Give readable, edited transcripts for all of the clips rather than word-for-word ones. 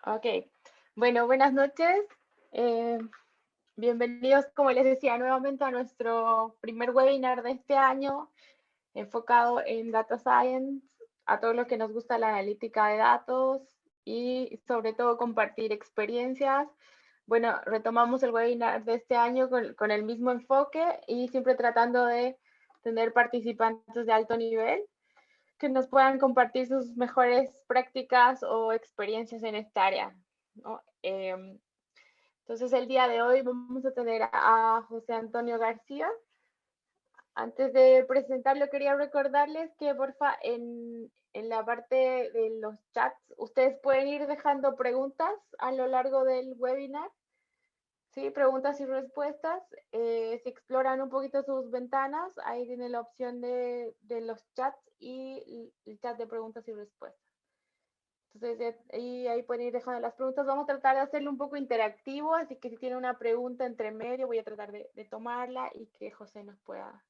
Ok, bueno, buenas noches. Eh, Bienvenidos, como les decía, nuevamente a nuestro primer webinar de este año, enfocado en Data Science, a todos los que nos gusta la analítica de datos y sobre todo compartir experiencias. Bueno, retomamos el webinar de este año con el mismo enfoque y siempre tratando de tener participantes de alto nivel que nos puedan compartir sus mejores prácticas o experiencias en esta área, ¿no? Entonces, el día de hoy vamos a tener a José Antonio García. Antes de presentarlo, quería recordarles que, porfa, en la parte de los chats, ustedes pueden ir dejando preguntas a lo largo del webinar. Sí, preguntas y respuestas. Si exploran un poquito sus ventanas, ahí tienen la opción de los chats y el chat de preguntas y respuestas. Entonces, ahí pueden ir dejando las preguntas. Vamos a tratar de hacerlo un poco interactivo, así que si tiene una pregunta entre medio, voy a tratar de tomarla y que José nos pueda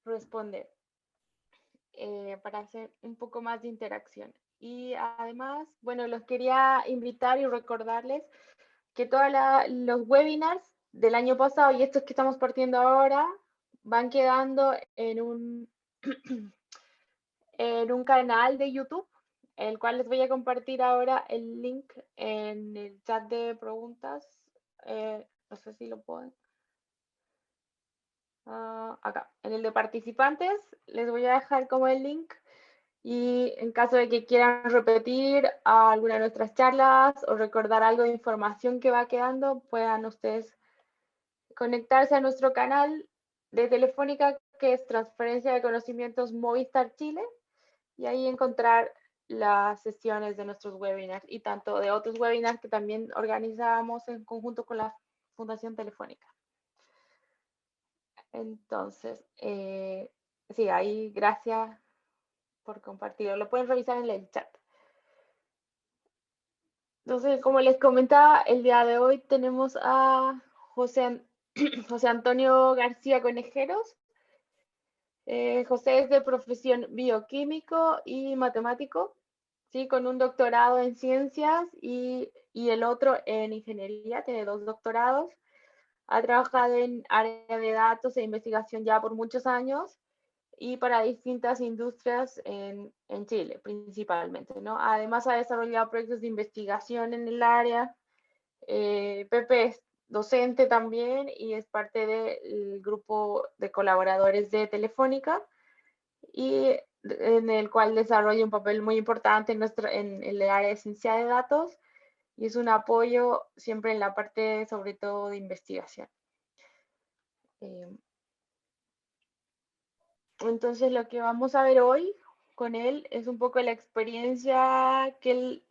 responder para hacer un poco más de interacción. Y además, bueno, los quería invitar y recordarles que todos los webinars del año pasado y estos que estamos partiendo ahora van quedando en un canal de YouTube, el cual les voy a compartir ahora el link en el chat de preguntas. No sé si lo pueden. Acá, en el de participantes, les voy a dejar como el link. Y en caso de que quieran repetir alguna de nuestras charlas o recordar algo de información que va quedando, puedan ustedes conectarse a nuestro canal de Telefónica, que es Transferencia de Conocimientos Movistar Chile, y ahí encontrar las sesiones de nuestros webinars y tanto de otros webinars que también organizamos en conjunto con la Fundación Telefónica. Entonces, sí, ahí gracias por compartirlo. Lo pueden revisar en el chat. Entonces, como les comentaba, el día de hoy tenemos a José, José Antonio García Conejeros. José es de profesión bioquímico y matemático, ¿sí? Con un doctorado en ciencias y el otro en ingeniería, tiene 2 doctorados. Ha trabajado en área de datos e investigación ya por muchos años y para distintas industrias en Chile principalmente, ¿no? Además ha desarrollado proyectos de investigación en el área. Pepe es docente también y es parte del grupo de colaboradores de Telefónica y en el cual desarrolla un papel muy importante en el área de ciencia de datos y es un apoyo siempre en la parte sobre todo de investigación. Entonces lo que vamos a ver hoy con él es un poco la experiencia que él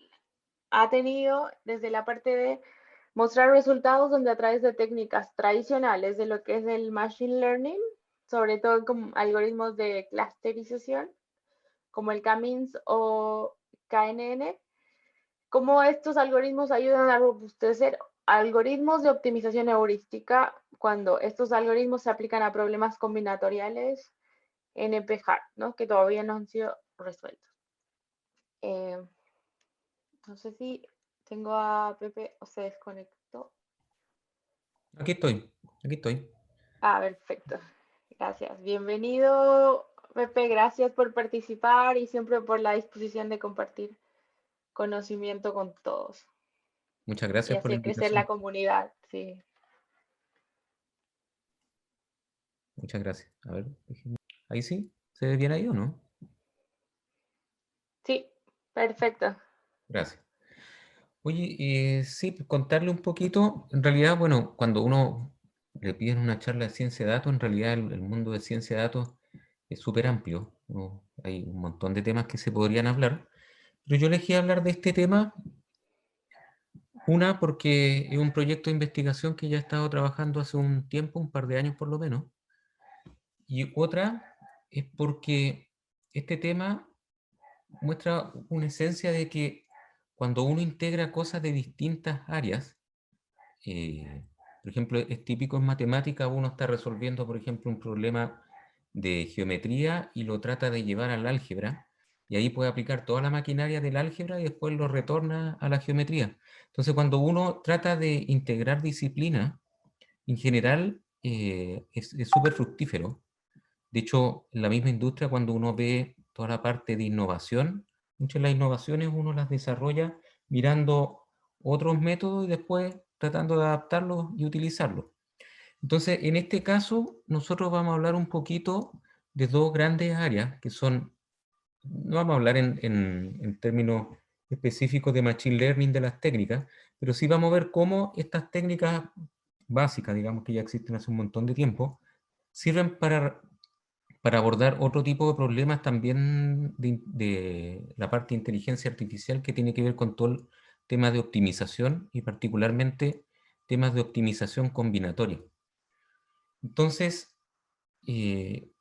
ha tenido desde la parte de mostrar resultados donde a través de técnicas tradicionales de lo que es el machine learning, sobre todo con algoritmos de clusterización, como el K-means o KNN, cómo estos algoritmos ayudan a robustecer algoritmos de optimización heurística cuando estos algoritmos se aplican a problemas combinatoriales NP-hard, ¿no? Que todavía no han sido resueltos. No sé si tengo a Pepe o se desconectó. Aquí estoy, aquí estoy. Perfecto. Gracias. Bienvenido, Pepe. Gracias por participar y siempre por la disposición de compartir conocimiento con todos Muchas y gracias por la hacer crecer la invitación. comunidad. Sí, Muchas gracias. A ver, ahí sí, ¿se ve bien ahí o no? sí, perfecto. Gracias. Oye, sí, pues, contarle un poquito. En realidad, bueno, cuando uno le piden una charla de ciencia de datos, en realidad el mundo de ciencia de datos es súper amplio. Hay un montón de temas que se podrían hablar, pero yo elegí hablar de este tema, una porque es un proyecto de investigación que ya he estado trabajando hace un tiempo, un par de años por lo menos, y otra es porque este tema muestra una esencia de que cuando uno integra cosas de distintas áreas, por ejemplo, es típico en matemática, uno está resolviendo, por ejemplo, un problema de geometría y lo trata de llevar al álgebra, y ahí puede aplicar toda la maquinaria del álgebra y después lo retorna a la geometría. Entonces, cuando uno trata de integrar disciplina, en general es súper fructífero. De hecho, en la misma industria, cuando uno ve toda la parte de innovación, muchas de las innovaciones uno las desarrolla mirando otros métodos y después tratando de adaptarlos y utilizarlos. Entonces, en este caso, nosotros vamos a hablar un poquito de dos grandes áreas que son, no vamos a hablar en términos específicos de Machine Learning de las técnicas, pero sí vamos a ver cómo estas técnicas básicas, digamos que ya existen hace un montón de tiempo, sirven para abordar otro tipo de problemas también de la parte de inteligencia artificial que tiene que ver con todo el tema de optimización y particularmente temas de optimización combinatoria. Entonces,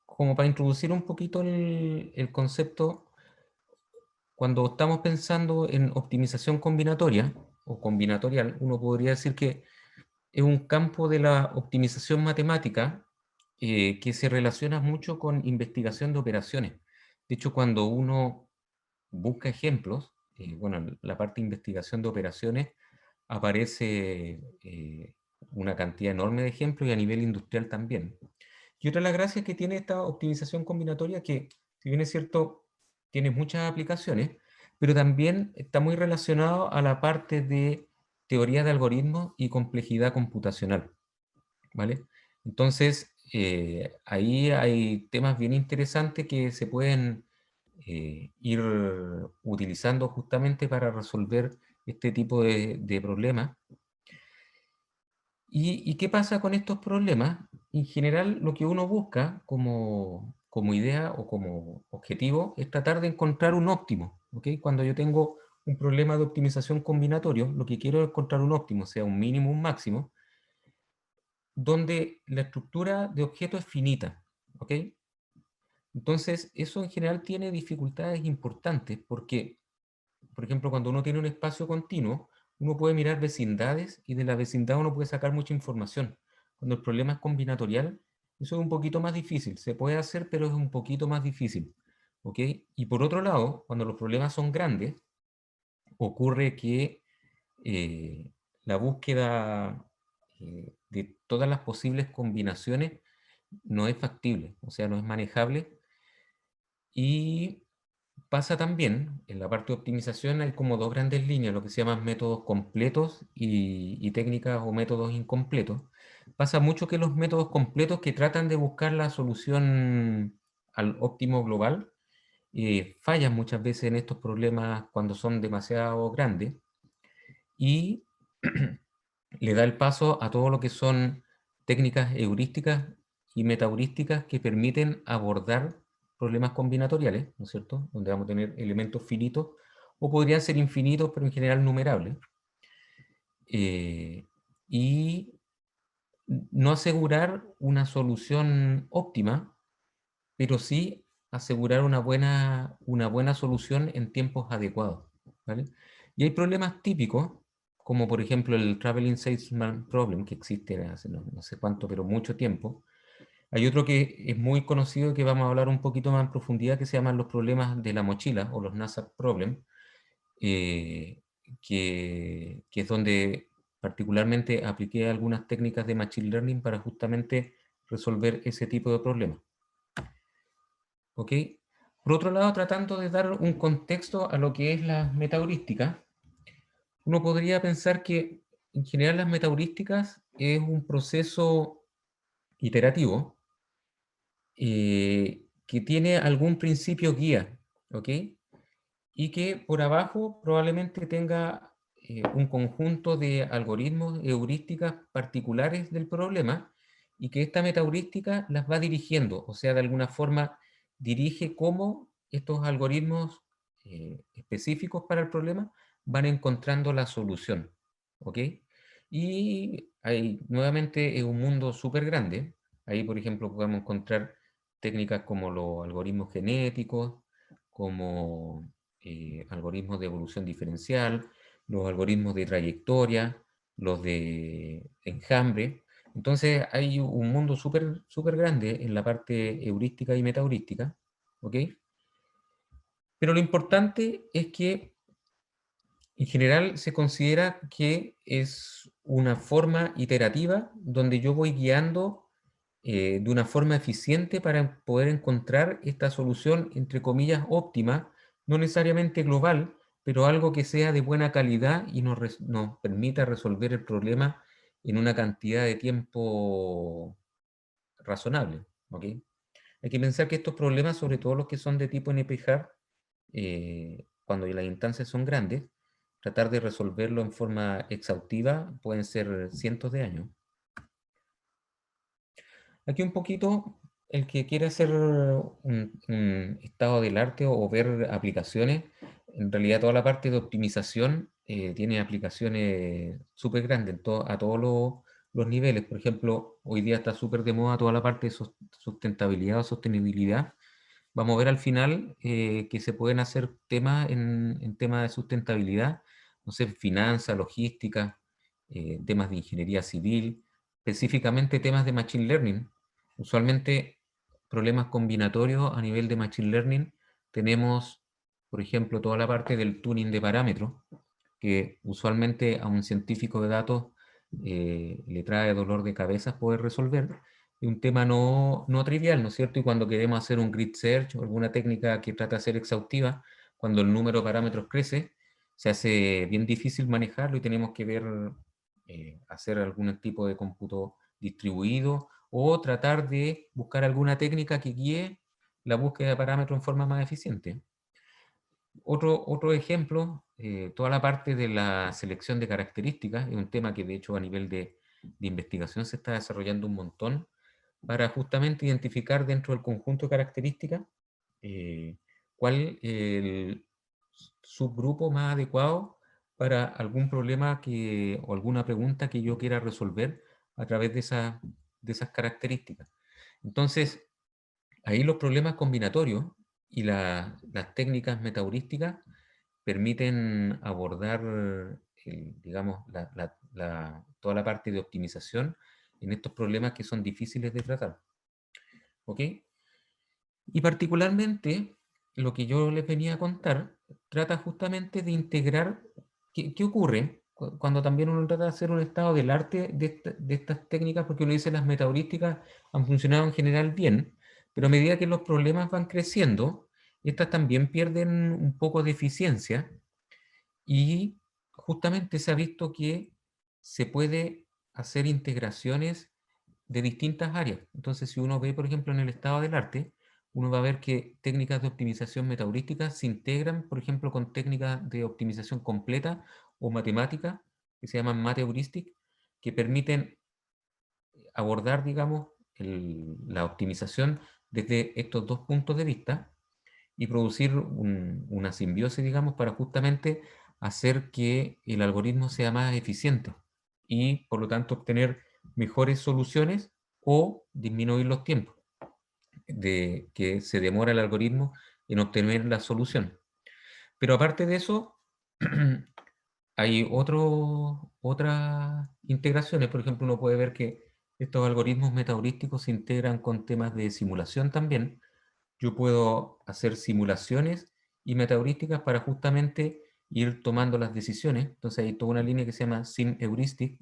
como para introducir un poquito el concepto, cuando estamos pensando en optimización combinatoria o combinatorial, uno podría decir que es un campo de la optimización matemática que se relaciona mucho con investigación de operaciones. De hecho, cuando uno busca ejemplos, bueno, en la parte de investigación de operaciones aparece una cantidad enorme de ejemplos y a nivel industrial también. Y otra de las gracias que tiene esta optimización combinatoria que, si bien es cierto, tiene muchas aplicaciones, pero también está muy relacionado a la parte de teoría de algoritmos y complejidad computacional, ¿vale? Entonces, ahí hay temas bien interesantes que se pueden ir utilizando justamente para resolver este tipo de problemas. ¿Y qué pasa con estos problemas? En general, lo que uno busca como idea o como objetivo es tratar de encontrar un óptimo, ¿ok? Cuando yo tengo un problema de optimización combinatorio, lo que quiero es encontrar un óptimo, sea un mínimo, un máximo, donde la estructura de objeto es finita, ¿ok? Entonces, eso en general tiene dificultades importantes porque, por ejemplo, cuando uno tiene un espacio continuo, uno puede mirar vecindades y de la vecindad uno puede sacar mucha información. Cuando el problema es combinatorial, eso es un poquito más difícil. Se puede hacer, pero es un poquito más difícil, ¿ok? Y por otro lado, cuando los problemas son grandes, ocurre que la búsqueda de todas las posibles combinaciones no es factible, o sea, no es manejable. Y pasa también, en la parte de optimización hay como dos grandes líneas, lo que se llaman métodos completos y técnicas o métodos incompletos. Pasa mucho que los métodos completos que tratan de buscar la solución al óptimo global fallan muchas veces en estos problemas cuando son demasiado grandes y le da el paso a todo lo que son técnicas heurísticas y metaheurísticas que permiten abordar problemas combinatoriales, ¿no es cierto? Donde vamos a tener elementos finitos, o podrían ser infinitos, pero en general numerables. Y no asegurar una solución óptima, pero sí asegurar una buena solución en tiempos adecuados, ¿vale? Y hay problemas típicos, como por ejemplo el Traveling Salesman Problem, que existe hace no sé cuánto, pero mucho tiempo. Hay otro que es muy conocido que vamos a hablar un poquito más en profundidad, que se llaman los problemas de la mochila o los NASA Problem, eh, que es donde particularmente apliqué algunas técnicas de Machine Learning para justamente resolver ese tipo de problemas. ¿Ok? Por otro lado, tratando de dar un contexto a lo que es la metaheurística, uno podría pensar que en general las metaheurísticas es un proceso iterativo que tiene algún principio guía, ¿ok? Y que por abajo probablemente tenga un conjunto de algoritmos, heurísticas particulares del problema y que esta metaheurística las va dirigiendo, o sea, de alguna forma dirige cómo estos algoritmos específicos para el problema van encontrando la solución, ¿ok? Y ahí nuevamente es un mundo súper grande. Ahí, por ejemplo, podemos encontrar técnicas como los algoritmos genéticos, como algoritmos de evolución diferencial, los algoritmos de trayectoria, los de enjambre. Entonces hay un mundo súper grande en la parte heurística y metaheurística, ¿ok? Pero lo importante es que en general se considera que es una forma iterativa donde yo voy guiando de una forma eficiente para poder encontrar esta solución, entre comillas, óptima, no necesariamente global, pero algo que sea de buena calidad y nos permita resolver el problema en una cantidad de tiempo razonable. ¿Ok? Hay que pensar que estos problemas, sobre todo los que son de tipo NP-hard, cuando las instancias son grandes, tratar de resolverlo en forma exhaustiva pueden ser cientos de años. Aquí un poquito, el que quiere hacer un estado del arte o ver aplicaciones, en realidad toda la parte de optimización tiene aplicaciones súper grandes a todos los niveles. Por ejemplo, hoy día está súper de moda toda la parte de sustentabilidad o sostenibilidad. Vamos a ver al final que se pueden hacer temas en temas de sustentabilidad, no sé, finanzas, logística, temas de ingeniería civil, específicamente temas de Machine Learning. Usualmente problemas combinatorios a nivel de Machine Learning tenemos, por ejemplo, toda la parte del tuning de parámetros, que usualmente a un científico de datos le trae dolor de cabeza poder resolver. Es un tema no trivial, ¿no es cierto? Y cuando queremos hacer un grid search o alguna técnica que trata de ser exhaustiva, cuando el número de parámetros crece, se hace bien difícil manejarlo y tenemos que ver, hacer algún tipo de cómputo distribuido o tratar de buscar alguna técnica que guíe la búsqueda de parámetros en forma más eficiente. Otro ejemplo, toda la parte de la selección de características, es un tema que de hecho a nivel de investigación se está desarrollando un montón para justamente identificar dentro del conjunto de características cuál el subgrupo más adecuado para algún problema o alguna pregunta que yo quiera resolver a través de esas características. Entonces, ahí los problemas combinatorios y las técnicas metaheurísticas permiten abordar, digamos, toda la parte de optimización en estos problemas que son difíciles de tratar. ¿Ok? Y particularmente, lo que yo les venía a contar trata justamente de integrar qué ocurre cuando también uno trata de hacer un estado del arte de estas técnicas, porque uno dice las metaheurísticas han funcionado en general bien, pero a medida que los problemas van creciendo, estas también pierden un poco de eficiencia y justamente se ha visto que se puede hacer integraciones de distintas áreas. Entonces, si uno ve, por ejemplo, en el estado del arte, uno va a ver que técnicas de optimización metaheurística se integran, por ejemplo, con técnicas de optimización completa o matemática, que se llaman Mate-heuristic, que permiten abordar, digamos, la optimización desde estos dos puntos de vista y producir una simbiosis, digamos, para justamente hacer que el algoritmo sea más eficiente y, por lo tanto, obtener mejores soluciones o disminuir los tiempos de que se demora el algoritmo en obtener la solución. Pero aparte de eso, hay otras integraciones. Por ejemplo, uno puede ver que estos algoritmos metaheurísticos se integran con temas de simulación también. Yo puedo hacer simulaciones y metaheurísticas para justamente ir tomando las decisiones. Entonces hay toda una línea que se llama Sim Heuristic.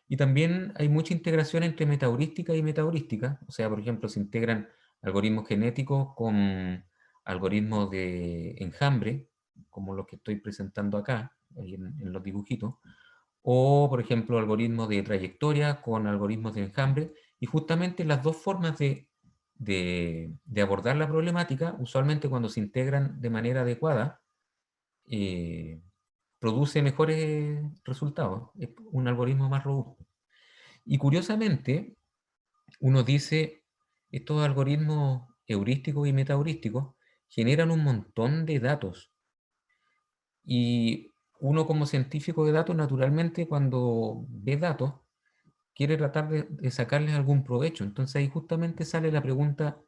Y también hay mucha integración entre metaheurística y metaheurística. O sea, por ejemplo, se integran algoritmos genéticos con algoritmos de enjambre, como los que estoy presentando acá, ahí en los dibujitos. O, por ejemplo, algoritmos de trayectoria con algoritmos de enjambre. Y justamente las dos formas de abordar la problemática, usualmente cuando se integran de manera adecuada, eh, produce mejores resultados, es un algoritmo más robusto. Y curiosamente, uno dice, estos algoritmos heurísticos y metaheurísticos generan un montón de datos. Y uno como científico de datos, naturalmente, cuando ve datos, quiere tratar de sacarles algún provecho. Entonces ahí justamente sale la pregunta,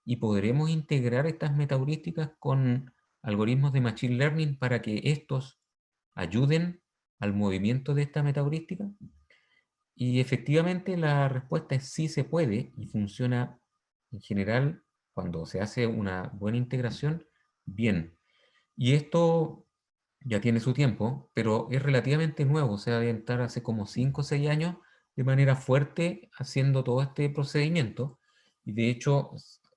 ¿y podremos integrar estas metaheurísticas con algoritmos de Machine Learning para que estos ayuden al movimiento de esta metaheurística? Y efectivamente la respuesta es sí se puede y funciona en general cuando se hace una buena integración, bien. Y esto ya tiene su tiempo, pero es relativamente nuevo, o sea, debe estar hace como 5 o 6 años de manera fuerte haciendo todo este procedimiento. Y de hecho,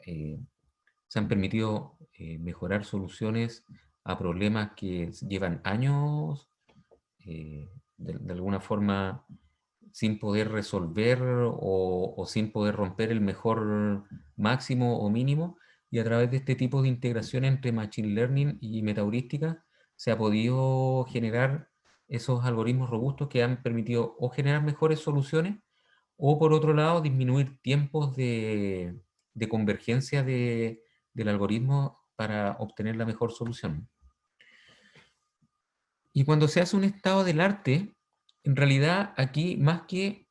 eh, se han permitido mejorar soluciones a problemas que llevan años, de alguna forma sin poder resolver o sin poder romper el mejor máximo o mínimo, y a través de este tipo de integración entre Machine Learning y metaheurística se ha podido generar esos algoritmos robustos que han permitido o generar mejores soluciones o por otro lado disminuir tiempos de convergencia del algoritmo para obtener la mejor solución. Y cuando se hace un estado del arte, en realidad aquí más que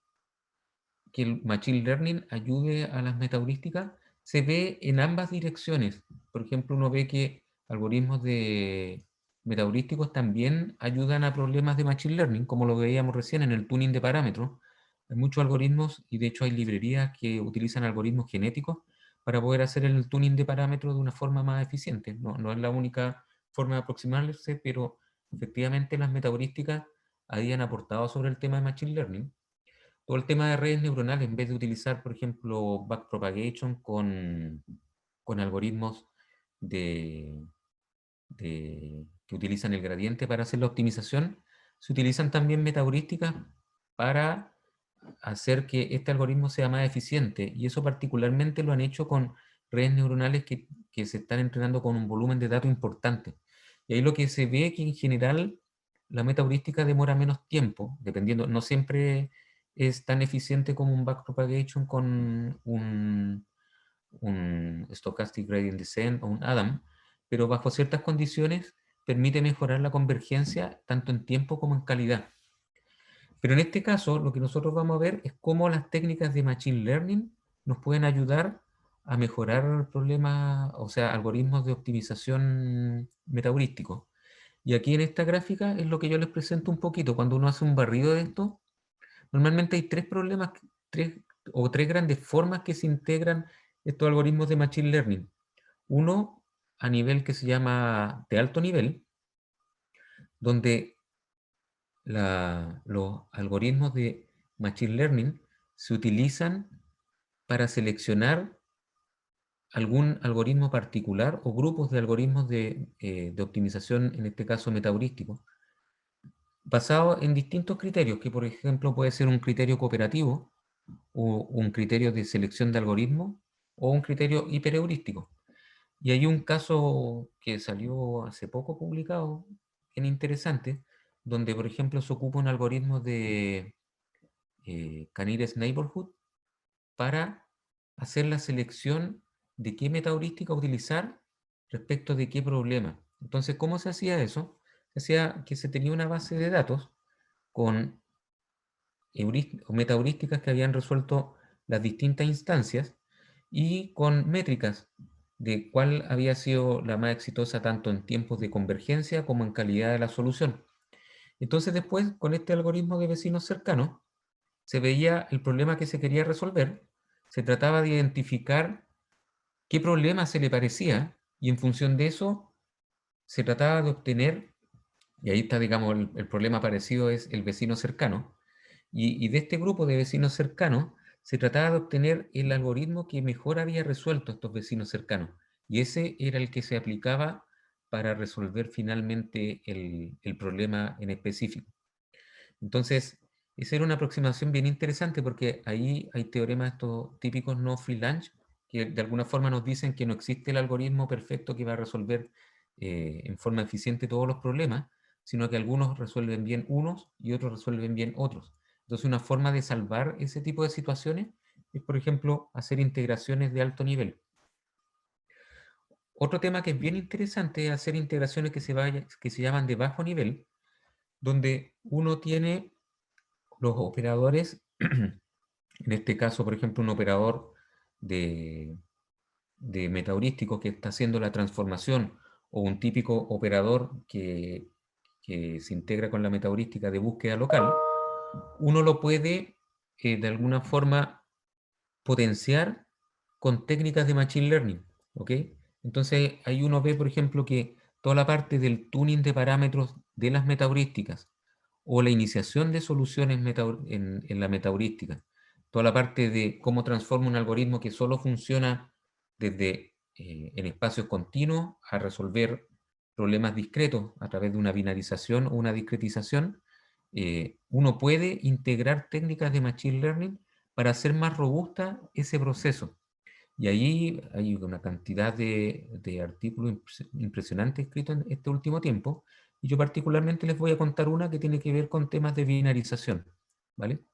el Machine Learning ayude a las metaheurísticas, se ve en ambas direcciones. Por ejemplo, uno ve que algoritmos de metaheurísticos también ayudan a problemas de Machine Learning, como lo veíamos recién en el tuning de parámetros. Hay muchos algoritmos, y de hecho hay librerías que utilizan algoritmos genéticos para poder hacer el tuning de parámetros de una forma más eficiente. No es la única forma de aproximarse, pero efectivamente las metaheurísticas habían aportado sobre el tema de Machine Learning. Todo el tema de redes neuronales, en vez de utilizar, por ejemplo, backpropagation con algoritmos de, que utilizan el gradiente para hacer la optimización, se utilizan también metaheurísticas para hacer que este algoritmo sea más eficiente. Y eso particularmente lo han hecho con redes neuronales que se están entrenando con un volumen de datos importante. Y ahí lo que se ve es que en general la metaheurística demora menos tiempo, dependiendo, no siempre es tan eficiente como un backpropagation con un Stochastic Gradient Descent o un ADAM, pero bajo ciertas condiciones permite mejorar la convergencia tanto en tiempo como en calidad. Pero en este caso, lo que nosotros vamos a ver es cómo las técnicas de Machine Learning nos pueden ayudar a mejorar problemas, o sea, algoritmos de optimización metaheurísticos. Y aquí en esta gráfica es lo que yo les presento un poquito. Cuando uno hace un barrido de esto, normalmente hay tres problemas, tres grandes formas que se integran estos algoritmos de Machine Learning. Uno, a nivel que se llama de alto nivel, donde los algoritmos de Machine Learning se utilizan para seleccionar algún algoritmo particular o grupos de algoritmos de optimización, en este caso metaheurístico, basado en distintos criterios, que por ejemplo puede ser un criterio cooperativo, o un criterio de selección de algoritmos, o un criterio hiperheurístico. Y hay un caso que salió hace poco publicado, bien interesante, donde por ejemplo se ocupa un algoritmo de Canines Neighborhood para hacer la selección de qué metaheurística utilizar respecto de qué problema. Entonces, ¿cómo se hacía eso? Se hacía que se tenía una base de datos con metaheurísticas que habían resuelto las distintas instancias y con métricas de cuál había sido la más exitosa tanto en tiempos de convergencia como en calidad de la solución. Entonces después, con este algoritmo de vecinos cercanos, se veía el problema que se quería resolver, se trataba de identificar qué problema se le parecía y en función de eso se trataba de obtener, y ahí está, digamos, el problema parecido es el vecino cercano, y de este grupo de vecinos cercanos se trataba de obtener el algoritmo que mejor había resuelto estos vecinos cercanos, y ese era el que se aplicaba para resolver finalmente el problema en específico. Entonces, esa era una aproximación bien interesante porque ahí hay teoremas estos típicos no free lunch que de alguna forma nos dicen que no existe el algoritmo perfecto que va a resolver en forma eficiente todos los problemas, sino que algunos resuelven bien unos y otros resuelven bien otros. Entonces, una forma de salvar ese tipo de situaciones es, por ejemplo, hacer integraciones de alto nivel. Otro tema que es bien interesante es hacer integraciones que se llaman de bajo nivel, donde uno tiene los operadores, en este caso, por ejemplo, un operador de, de metaheurístico que está haciendo la transformación, o un típico operador que se integra con la metaheurística de búsqueda local, uno lo puede de alguna forma potenciar con técnicas de Machine Learning, ¿ok? Entonces ahí uno ve, por ejemplo, que toda la parte del tuning de parámetros de las metaheurísticas o la iniciación de soluciones en la metaheurística, toda la parte de cómo transforma un algoritmo que solo funciona desde en espacios continuos a resolver problemas discretos a través de una binarización o una discretización, uno puede integrar técnicas de Machine Learning para hacer más robusta ese proceso. Y ahí hay una cantidad de artículos impresionantes escritos en este último tiempo, y yo particularmente les voy a contar una que tiene que ver con temas de binarización, ¿vale?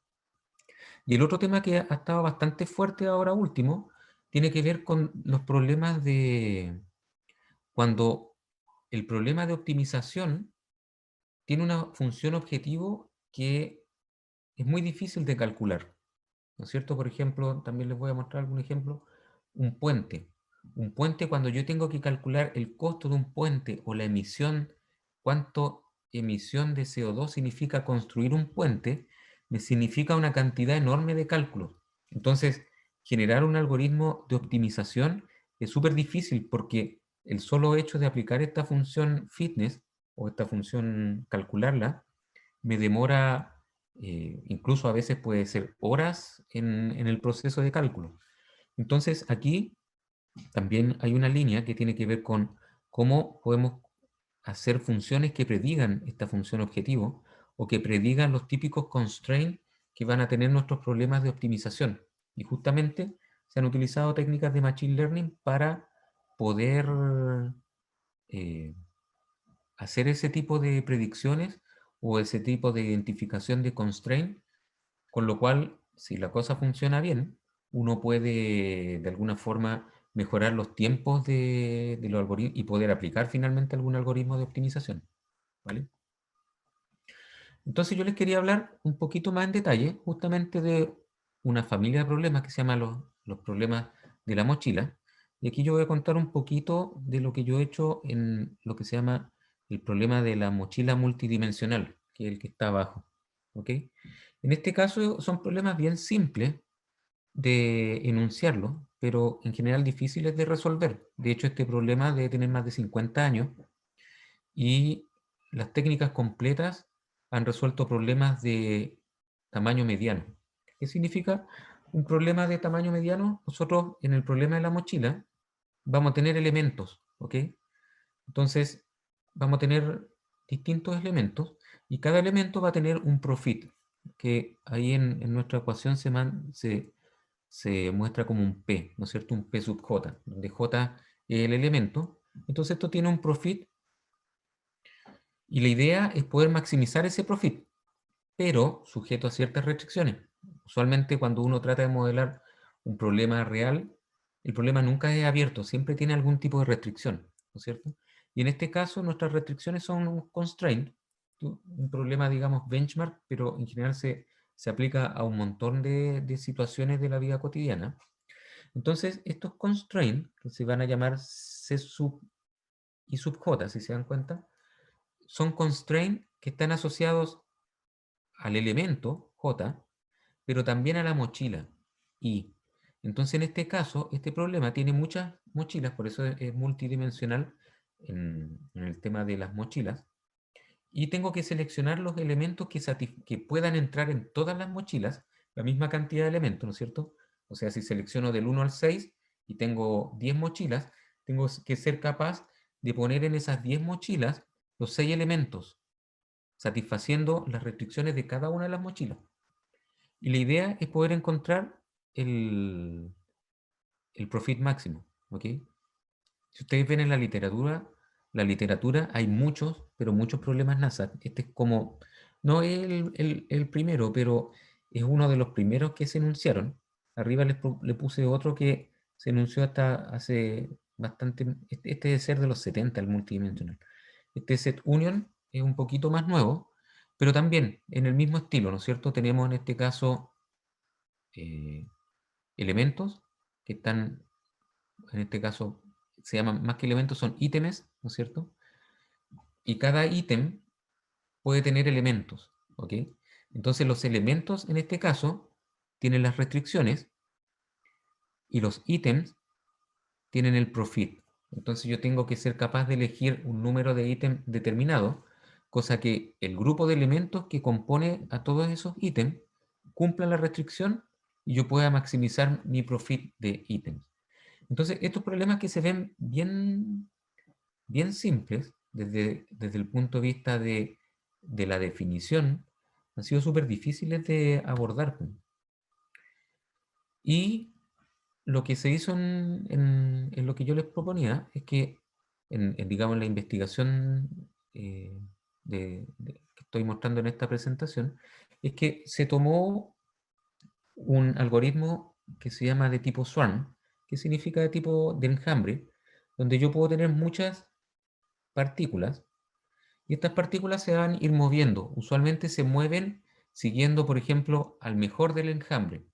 Y el otro tema que ha estado bastante fuerte ahora último, tiene que ver con los problemas de cuando el problema de optimización tiene una función objetivo que es muy difícil de calcular, ¿no es cierto? Por ejemplo, también les voy a mostrar algún ejemplo, un puente. Un puente, cuando yo tengo que calcular el costo de un puente o la emisión, cuánto emisión de CO2 significa construir un puente, me significa una cantidad enorme de cálculos. Entonces, generar un algoritmo de optimización es súper difícil porque el solo hecho de aplicar esta función fitness o esta función calcularla, me demora, incluso a veces puede ser horas en el proceso de cálculo. Entonces aquí también hay una línea que tiene que ver con cómo podemos hacer funciones que predigan esta función objetivo o que predigan los típicos constraints que van a tener nuestros problemas de optimización. Y justamente se han utilizado técnicas de Machine Learning para poder eh, hacer ese tipo de predicciones o ese tipo de identificación de constraint, con lo cual, si la cosa funciona bien, uno puede de alguna forma mejorar los tiempos de los algoritmos y poder aplicar finalmente algún algoritmo de optimización, ¿vale? Entonces yo les quería hablar un poquito más en detalle justamente de una familia de problemas que se llama los problemas de la mochila. Y aquí yo voy a contar un poquito de lo que yo he hecho en lo que se llama el problema de la mochila multidimensional, que es el que está abajo. ¿Ok? En este caso son problemas bien simples de enunciarlo, pero en general difíciles de resolver. De hecho, este problema debe tener más de 50 años y las técnicas completas han resuelto problemas de tamaño mediano. ¿Qué significa un problema de tamaño mediano? Nosotros en el problema de la mochila vamos a tener elementos, ¿ok? Entonces vamos a tener distintos elementos y cada elemento va a tener un profit, que ahí en nuestra ecuación se muestra como un P, ¿no es cierto? Un P sub J, donde J es el elemento. Entonces esto tiene un profit y la idea es poder maximizar ese profit, pero sujeto a ciertas restricciones. Usualmente cuando uno trata de modelar un problema real, el problema nunca es abierto, siempre tiene algún tipo de restricción, ¿no es cierto? Y en este caso nuestras restricciones son un constraint, un problema, digamos, benchmark, pero en general se aplica a un montón de situaciones de la vida cotidiana. Entonces, estos constraints, que se van a llamar C sub y sub J, si se dan cuenta, son constraints que están asociados al elemento J, pero también a la mochila I. Entonces, en este caso, este problema tiene muchas mochilas, por eso es multidimensional en el tema de las mochilas, y tengo que seleccionar los elementos que puedan entrar en todas las mochilas, la misma cantidad de elementos, ¿no es cierto? O sea, si selecciono del 1 al 6 y tengo 10 mochilas, tengo que ser capaz de poner en esas 10 mochilas los 6 elementos, satisfaciendo las restricciones de cada una de las mochilas. Y la idea es poder encontrar el, el profit máximo, ¿ok? Si ustedes ven en la literatura hay muchos, pero muchos problemas NASA. Este es como, no es el primero, pero es uno de los primeros que se enunciaron. Arriba le puse otro que se enunció hasta hace bastante, este debe ser de los 70, el multidimensional. Este set union es un poquito más nuevo, pero también en el mismo estilo, ¿no es cierto? Tenemos en este caso eh, elementos que están, en este caso, se llaman más que elementos, son ítems, ¿no es cierto? Y cada ítem puede tener elementos, ¿ok? Entonces los elementos, en este caso, tienen las restricciones y los ítems tienen el profit, Entonces yo tengo que ser capaz de elegir un número de ítems determinado, cosa que el grupo de elementos que compone a todos esos ítems cumpla la restricción y yo pueda maximizar mi profit de ítems. Entonces, estos problemas que se ven bien simples desde el punto de vista de la definición, han sido súper difíciles de abordar. Y lo que se hizo en lo que yo les proponía es que, digamos, la investigación que estoy mostrando en esta presentación, es que se tomó un algoritmo que se llama de tipo swarm, que significa de tipo de enjambre, donde yo puedo tener muchas partículas y estas partículas se van a ir moviendo. Usualmente se mueven siguiendo, por ejemplo, al mejor del enjambre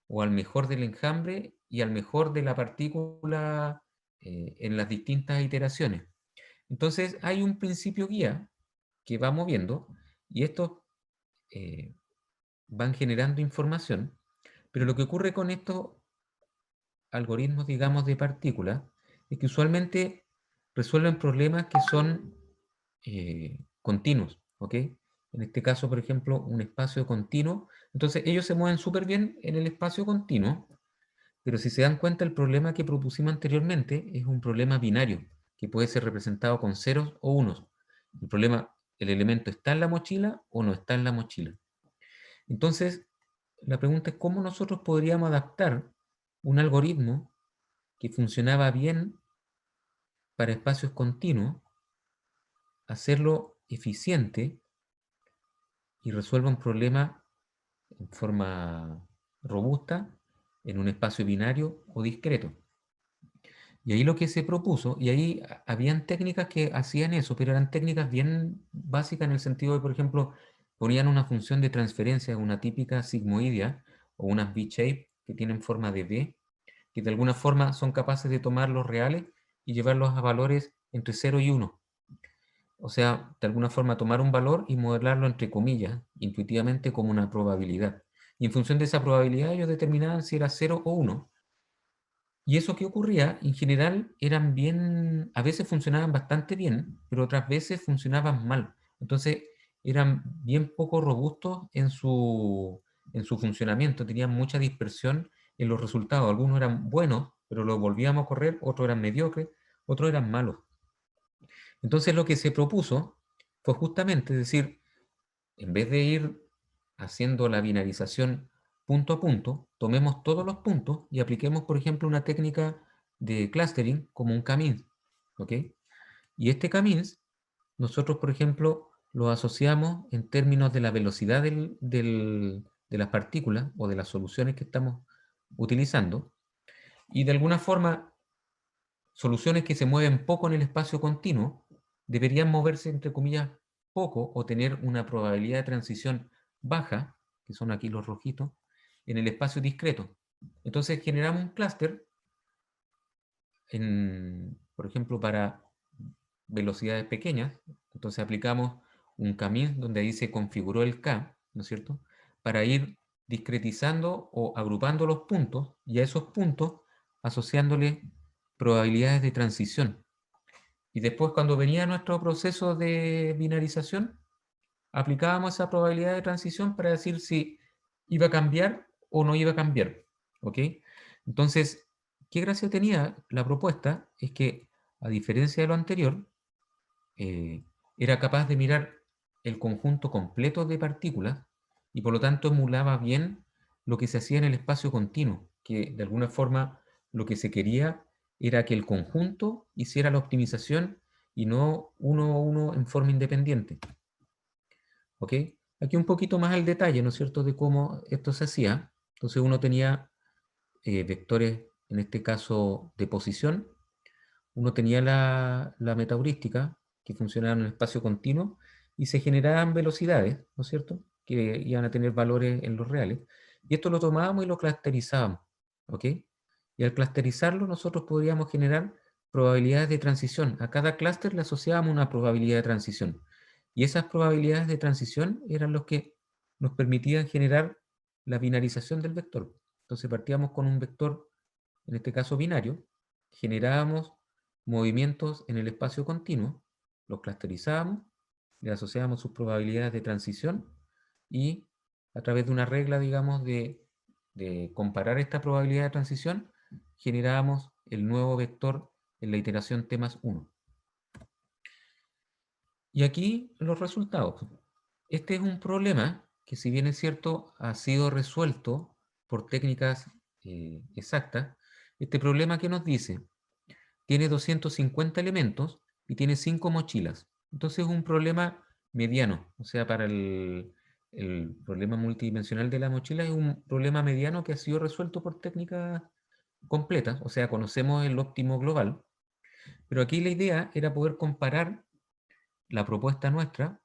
o al mejor del enjambre y al mejor de la partícula en las distintas iteraciones. Entonces hay un principio guía que va moviendo y estos eh, van generando información, pero lo que ocurre con estos algoritmos, digamos, de partículas es que usualmente resuelven problemas que son continuos, ¿ok? En este caso, por ejemplo, un espacio continuo. Entonces, ellos se mueven súper bien en el espacio continuo, pero si se dan cuenta, el problema que propusimos anteriormente es un problema binario, que puede ser representado con ceros o unos. El problema, el elemento está en la mochila o no está en la mochila. Entonces, la pregunta es cómo nosotros podríamos adaptar un algoritmo que funcionaba bien para espacios continuos, hacerlo eficiente y resuelva un problema en forma robusta en un espacio binario o discreto. Y ahí lo que se propuso, y ahí habían técnicas que hacían eso, pero eran técnicas bien básicas en el sentido de, por ejemplo, ponían una función de transferencia, una típica sigmoidea o unas V-shape que tienen forma de V, que de alguna forma son capaces de tomar los reales y llevarlos a valores entre 0 y 1. O sea, de alguna forma tomar un valor y modelarlo entre comillas, intuitivamente como una probabilidad. Y en función de esa probabilidad ellos determinaban si era 0 o 1. Y eso que ocurría, en general, eran bien, a veces funcionaban bastante bien, pero otras veces funcionaban mal. Entonces, eran bien poco robustos en su funcionamiento, tenían mucha dispersión en los resultados. Algunos eran buenos, pero los volvíamos a correr, otros eran mediocres, otros eran malos. Entonces, lo que se propuso fue justamente decir, en vez de ir haciendo la binarización punto a punto, tomemos todos los puntos y apliquemos, por ejemplo, una técnica de clustering como un K-means, ¿ok? Y este K-means, nosotros, por ejemplo, lo asociamos en términos de la velocidad de las partículas o de las soluciones que estamos utilizando, y de alguna forma, soluciones que se mueven poco en el espacio continuo deberían moverse, entre comillas, poco o tener una probabilidad de transición baja, que son aquí los rojitos, en el espacio discreto. Entonces generamos un clúster, por ejemplo, para velocidades pequeñas. Entonces aplicamos un K-means donde ahí se configuró el K, ¿no es cierto? Para ir discretizando o agrupando los puntos y a esos puntos asociándole probabilidades de transición. Y después cuando venía nuestro proceso de binarización, aplicábamos esa probabilidad de transición para decir si iba a cambiar o no iba a cambiar. ¿Ok? Entonces, ¿qué gracia tenía la propuesta? Es que, a diferencia de lo anterior, era capaz de mirar el conjunto completo de partículas y por lo tanto emulaba bien lo que se hacía en el espacio continuo, que de alguna forma lo que se quería era que el conjunto hiciera la optimización y no uno a uno en forma independiente. ¿Ok? Aquí un poquito más al detalle, ¿no es cierto?, de cómo esto se hacía. Entonces uno tenía vectores, en este caso de posición, uno tenía la metaheurística, que funcionaba en el espacio continuo, y se generaban velocidades, ¿no es cierto?, que iban a tener valores en los reales. Y esto lo tomábamos y lo clusterizábamos, ¿ok? Y al clusterizarlo nosotros podríamos generar probabilidades de transición. A cada clúster le asociábamos una probabilidad de transición. Y esas probabilidades de transición eran los que nos permitían generar la binarización del vector. Entonces partíamos con un vector, en este caso binario, generábamos movimientos en el espacio continuo, los clusterizamos, le asociamos sus probabilidades de transición y a través de una regla, digamos, de comparar esta probabilidad de transición, generábamos el nuevo vector en la iteración t más 1. Y aquí los resultados. Este es un problema que, si bien es cierto, ha sido resuelto por técnicas exactas. Este problema, ¿qué nos dice? Tiene 250 elementos y tiene 5 mochilas. Entonces es un problema mediano. O sea, para el problema multidimensional de la mochila es un problema mediano que ha sido resuelto por técnicas completas. O sea, conocemos el óptimo global. Pero aquí la idea era poder comparar la propuesta nuestra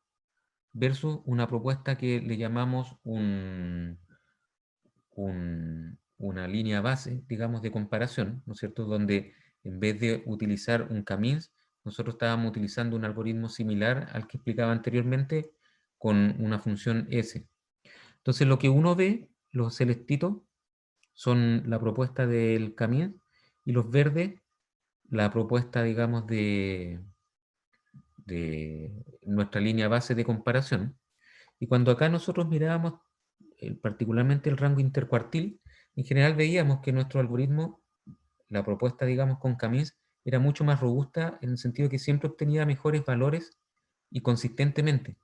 versus una propuesta que le llamamos una línea base, digamos, de comparación, ¿no es cierto? Donde en vez de utilizar un CAMINS, nosotros estábamos utilizando un algoritmo similar al que explicaba anteriormente con una función S. Entonces lo que uno ve, los celestitos, son la propuesta del CAMINS y los verdes, la propuesta, digamos, de nuestra línea base de comparación. Y cuando acá nosotros mirábamos particularmente el rango intercuartil, en general veíamos que nuestro algoritmo, la propuesta, digamos, con Camis, era mucho más robusta en el sentido que siempre obtenía mejores valores y consistentemente.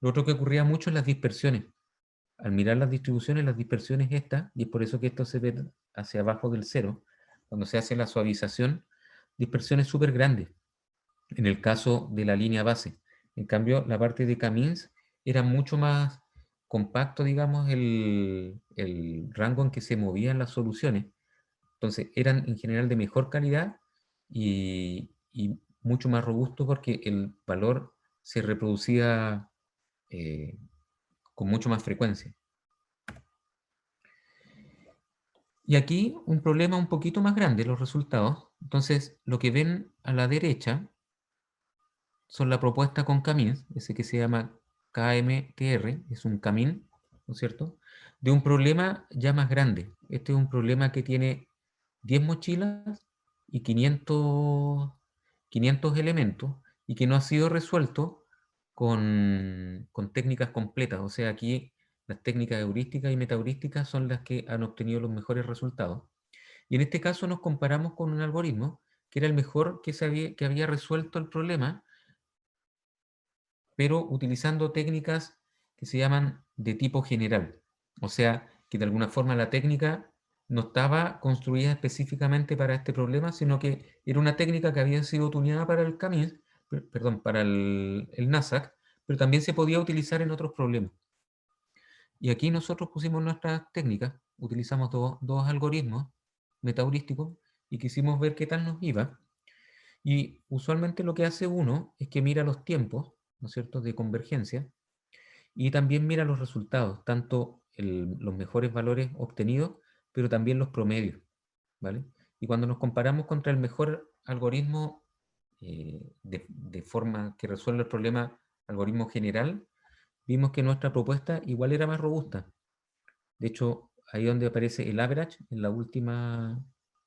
Lo otro que ocurría mucho es las dispersiones. Al mirar las dispersiones estas, y es por eso que esto se ve hacia abajo del cero, cuando se hace la suavización, dispersiones súper grandes, en el caso de la línea base. En cambio, la parte de Camins era mucho más compacto, digamos, el rango en que se movían las soluciones. Entonces, eran en general de mejor calidad y mucho más robusto porque el valor se reproducía eh, con mucho más frecuencia. Y aquí un problema un poquito más grande, los resultados. Entonces, lo que ven a la derecha son la propuesta con Camins, ese que se llama KMTR, es un Camin, ¿no es cierto? De un problema ya más grande. Este es un problema que tiene 10 mochilas y 500 elementos y que no ha sido resuelto con técnicas completas. O sea, aquí las técnicas heurísticas y metaheurísticas son las que han obtenido los mejores resultados. Y en este caso nos comparamos con un algoritmo que era el mejor que había resuelto el problema, pero utilizando técnicas que se llaman de tipo general. O sea, que de alguna forma la técnica no estaba construida específicamente para este problema, sino que era una técnica que había sido tuneada para el CAMIS, perdón, para el NASAC, pero también se podía utilizar en otros problemas. Y aquí nosotros pusimos nuestras técnicas, utilizamos dos algoritmos metaheurísticos y quisimos ver qué tal nos iba. Y usualmente lo que hace uno es que mira los tiempos, ¿no es cierto?, de convergencia, y también mira los resultados, tanto los mejores valores obtenidos, pero también los promedios, ¿vale? Y cuando nos comparamos contra el mejor algoritmo de forma que resuelve el problema, algoritmo general, vimos que nuestra propuesta igual era más robusta. De hecho, ahí donde aparece el average, en la última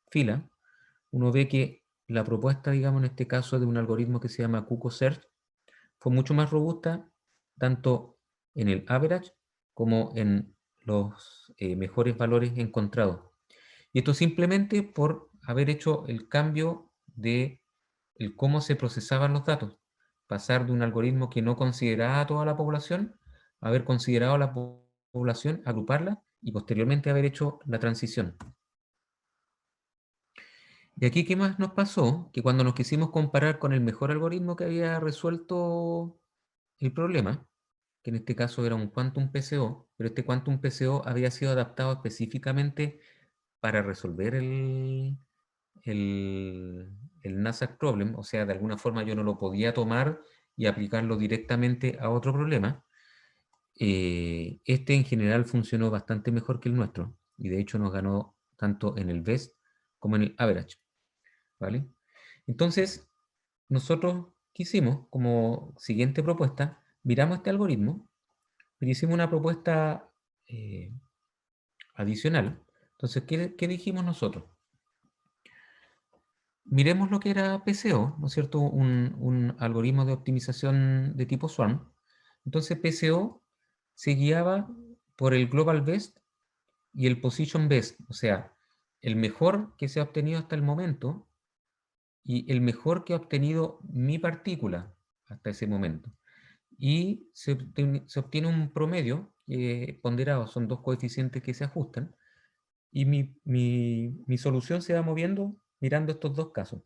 fila, uno ve que la propuesta, digamos, en este caso de un algoritmo que se llama Cuckoo-Search, fue mucho más robusta, tanto en el average como en los mejores valores encontrados. Y esto simplemente por haber hecho el cambio de el cómo se procesaban los datos. Pasar de un algoritmo que no consideraba a toda la población, a haber considerado a la población, agruparla y posteriormente haber hecho la transición. Y aquí, ¿qué más nos pasó? Que cuando nos quisimos comparar con el mejor algoritmo que había resuelto el problema, que en este caso era un Quantum PCO, pero este Quantum PCO había sido adaptado específicamente para resolver el, el NASAC problem, o sea, de alguna forma yo no lo podía tomar y aplicarlo directamente a otro problema. Este en general funcionó bastante mejor que el nuestro, y de hecho nos ganó tanto en el best como en el average, ¿vale? Entonces, nosotros, ¿qué hicimos? Como siguiente propuesta, miramos este algoritmo, pero hicimos una propuesta adicional. Entonces, ¿qué dijimos nosotros? miremos lo que era PCO, ¿no es cierto? Un algoritmo de optimización de tipo Swarm. Entonces PCO se guiaba por el Global Best y el Position Best, o sea, el mejor que se ha obtenido hasta el momento y el mejor que ha obtenido mi partícula hasta ese momento. Y se obtiene un promedio ponderado, son dos coeficientes que se ajustan, y mi solución se va moviendo mirando estos dos casos.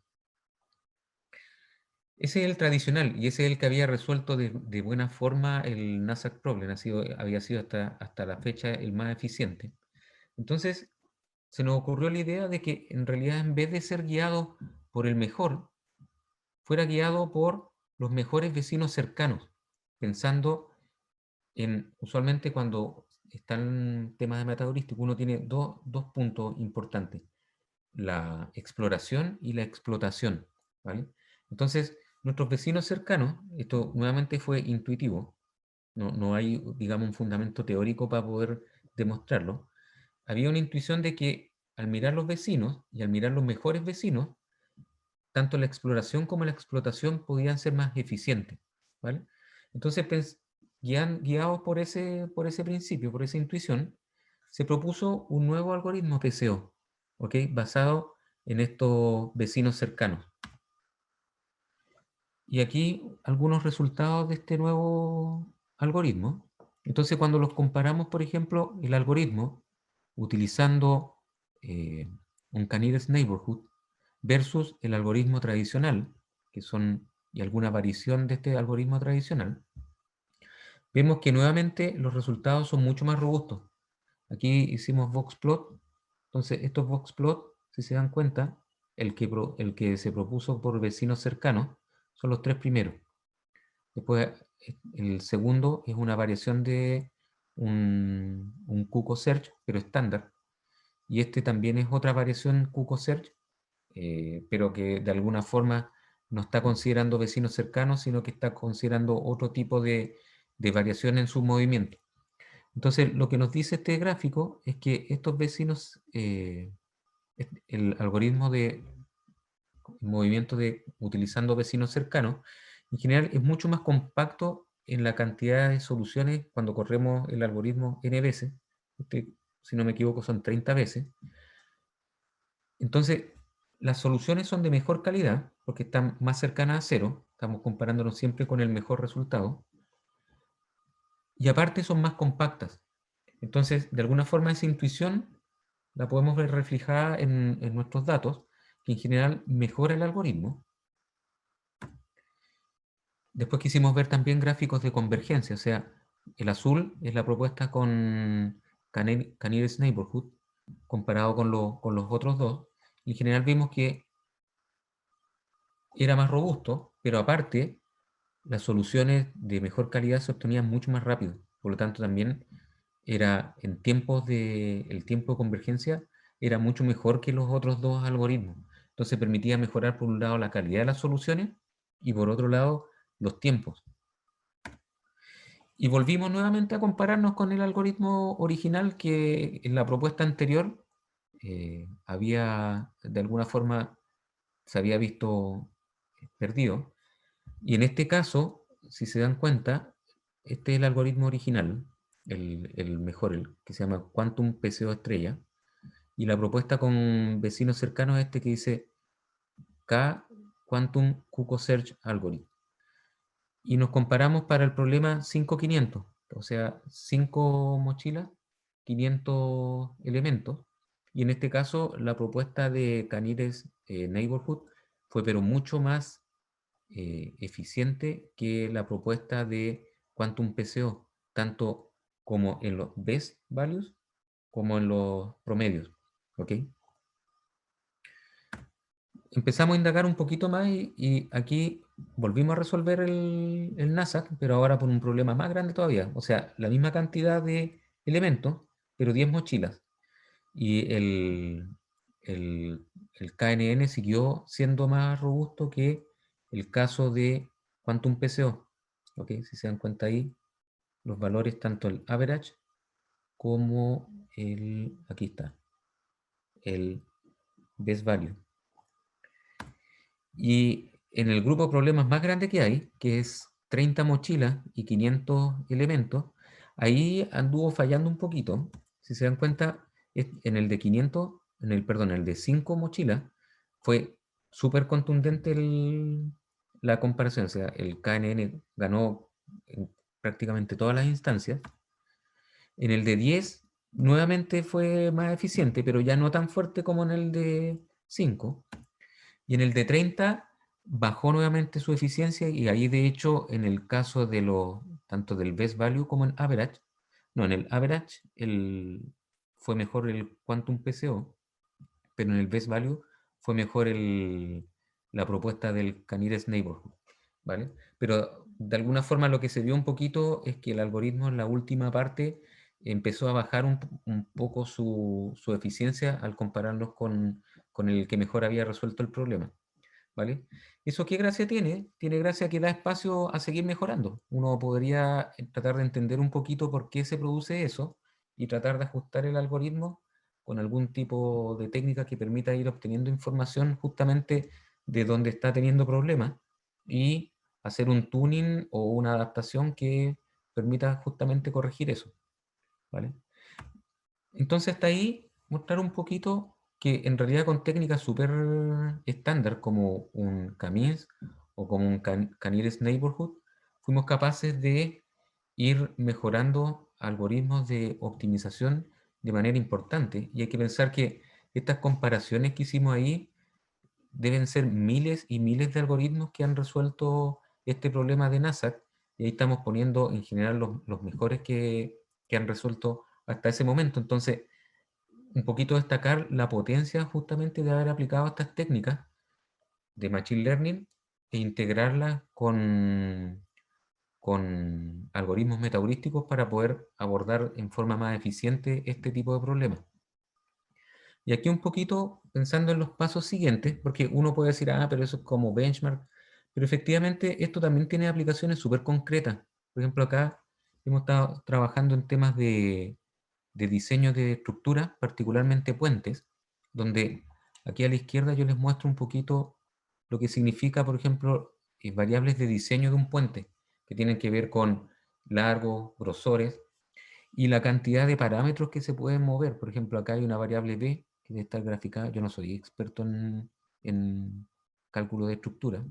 Ese es el tradicional y ese es el que había resuelto de buena forma el Nassau Problem, había sido hasta la fecha el más eficiente. Entonces, se nos ocurrió la idea de que en realidad en vez de ser guiado por el mejor, fuera guiado por los mejores vecinos cercanos, pensando en, usualmente cuando están temas de meta heurístico, uno tiene dos puntos importantes, la exploración y la explotación, ¿vale? Entonces, nuestros vecinos cercanos, esto nuevamente fue intuitivo, no hay, digamos, un fundamento teórico para poder demostrarlo. Había una intuición de que al mirar los vecinos y al mirar los mejores vecinos, tanto la exploración como la explotación podían ser más eficientes, ¿vale? Entonces, guiados por ese principio, por esa intuición, se propuso un nuevo algoritmo PCO, ¿ok? Basado en estos vecinos cercanos. Y aquí algunos resultados de este nuevo algoritmo. Entonces, cuando los comparamos, por ejemplo, el algoritmo utilizando un Canidus Neighborhood versus el algoritmo tradicional, que son, y alguna variación de este algoritmo tradicional, vemos que nuevamente los resultados son mucho más robustos. Aquí hicimos voxplot, entonces estos voxplot, si se dan cuenta, el que se propuso por vecinos cercanos son los tres primeros. Después, el segundo es una variación de un Cuco Search, pero estándar. Y este también es otra variación Cuco Search, pero que de alguna forma no está considerando vecinos cercanos, sino que está considerando otro tipo de variación en su movimiento. Entonces, lo que nos dice este gráfico es que estos vecinos, el algoritmo de movimiento de utilizando vecinos cercanos, en general es mucho más compacto en la cantidad de soluciones cuando corremos el algoritmo n veces. Si no me equivoco, son 30 veces. Entonces, las soluciones son de mejor calidad porque están más cercanas a cero. Estamos comparándonos siempre con el mejor resultado. Y aparte son más compactas. Entonces, de alguna forma esa intuición la podemos ver reflejada en nuestros datos, que en general mejora el algoritmo. Después quisimos ver también gráficos de convergencia, o sea, el azul es la propuesta con Canidus Neighborhood comparado con los otros dos. Y en general vimos que era más robusto, pero aparte las soluciones de mejor calidad se obtenían mucho más rápido. Por lo tanto, también era en el tiempo de convergencia era mucho mejor que los otros dos algoritmos. Entonces permitía mejorar por un lado la calidad de las soluciones y por otro lado los tiempos. Y volvimos nuevamente a compararnos con el algoritmo original que en la propuesta anterior había, de alguna forma, se había visto perdido. Y en este caso, si se dan cuenta, este es el algoritmo original, el mejor, el que se llama Quantum PCO estrella. Y la propuesta con vecinos cercanos es este que dice K Quantum Cuco Search Algorithm. Y nos comparamos para el problema 5.500, o sea, 5 mochilas, 500 elementos. Y en este caso, la propuesta de Canidus Neighborhood fue pero mucho más eficiente que la propuesta de Quantum PCO, tanto como en los best values como en los promedios. ¿Ok? Empezamos a indagar un poquito más y aquí volvimos a resolver el NASAC, pero ahora por un problema más grande todavía. O sea, la misma cantidad de elementos, pero 10 mochilas. Y el KNN siguió siendo más robusto que el caso de Quantum PCO. ¿Ok? Si se dan cuenta ahí, los valores, tanto el average como aquí está, el best value. Y en el grupo de problemas más grande que hay, que es 30 mochilas y 500 elementos, ahí anduvo fallando un poquito. Si se dan cuenta, en el de 500, perdón, el de 5 mochilas, fue súper contundente la comparación. O sea, el KNN ganó en prácticamente todas las instancias. En el de 10, nuevamente fue más eficiente, pero ya no tan fuerte como en el de 5. Y en el de 30 bajó nuevamente su eficiencia y ahí de hecho en el caso de tanto del best value como en average, no, en el average fue mejor el quantum PCO, pero en el best value fue mejor la propuesta del Canires Neighborhood, ¿vale? Pero de alguna forma lo que se vio un poquito es que el algoritmo en la última parte empezó a bajar un poco su eficiencia al compararlos con el que mejor había resuelto el problema. ¿Vale? ¿Eso qué gracia tiene? Tiene gracia que da espacio a seguir mejorando. Uno podría tratar de entender un poquito por qué se produce eso y tratar de ajustar el algoritmo con algún tipo de técnica que permita ir obteniendo información justamente de donde está teniendo problemas y hacer un tuning o una adaptación que permita justamente corregir eso, ¿vale? Entonces hasta ahí mostrar un poquito que en realidad con técnicas súper estándar como un Camis o como un Canires Neighborhood, fuimos capaces de ir mejorando algoritmos de optimización de manera importante. Y hay que pensar que estas comparaciones que hicimos ahí deben ser miles y miles de algoritmos que han resuelto este problema de NASAC. Y ahí estamos poniendo en general los mejores que han resuelto hasta ese momento. Entonces, un poquito destacar la potencia justamente de haber aplicado estas técnicas de Machine Learning e integrarlas con algoritmos metaheurísticos para poder abordar en forma más eficiente este tipo de problemas. Y aquí un poquito pensando en los pasos siguientes, porque uno puede decir, ah, pero eso es como benchmark, pero efectivamente esto también tiene aplicaciones súper concretas. Por ejemplo, acá hemos estado trabajando en temas de diseño de estructuras, particularmente puentes, donde aquí a la izquierda yo les muestro un poquito lo que significa, por ejemplo, variables de diseño de un puente, que tienen que ver con largos, grosores, y la cantidad de parámetros que se pueden mover. Por ejemplo, acá hay una variable B que debe estar graficada. Yo no soy experto en cálculo de estructura,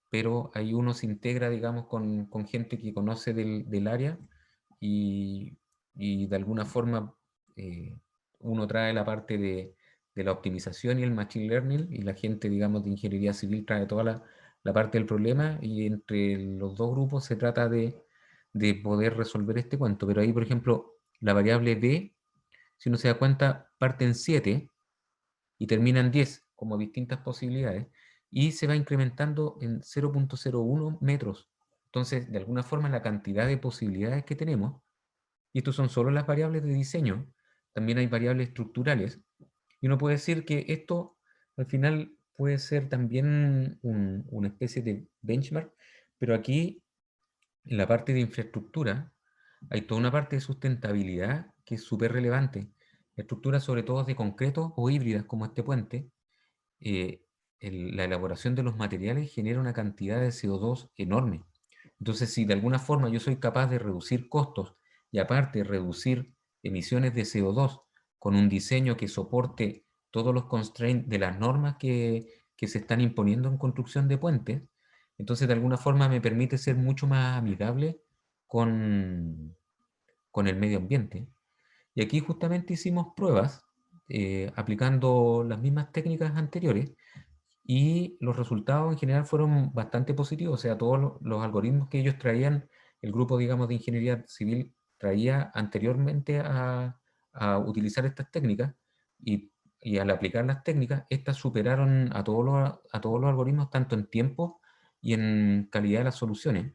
pero ahí uno se integra, digamos, con gente que conoce del área y, y de alguna forma eh, uno trae la parte de la optimización y el machine learning y la gente, digamos, de ingeniería civil trae toda la parte del problema y entre los dos grupos se trata de poder resolver este cuento. Pero ahí, por ejemplo, la variable B, si uno se da cuenta, parte en 7 y termina en 10 como distintas posibilidades y se va incrementando en 0.01 metros. Entonces, de alguna forma, la cantidad de posibilidades que tenemos, y estos son solo las variables de diseño, también hay variables estructurales, y uno puede decir que esto al final puede ser también una especie de benchmark, pero aquí en la parte de infraestructura hay toda una parte de sustentabilidad que es súper relevante. Estructuras sobre todo de concreto o híbridas como este puente, eh, la elaboración de los materiales genera una cantidad de CO2 enorme. Entonces, si de alguna forma yo soy capaz de reducir costos y aparte reducir emisiones de CO2 con un diseño que soporte todos los constraints de las normas que se están imponiendo en construcción de puentes, entonces de alguna forma me permite ser mucho más amigable con, con el medio ambiente. Y aquí justamente hicimos pruebas aplicando las mismas técnicas anteriores y los resultados en general fueron bastante positivos. O sea, todos los algoritmos que ellos traían, el grupo, digamos, de ingeniería civil traía anteriormente a utilizar estas técnicas y al aplicar las técnicas, estas superaron a todos los algoritmos tanto en tiempo y en calidad de las soluciones.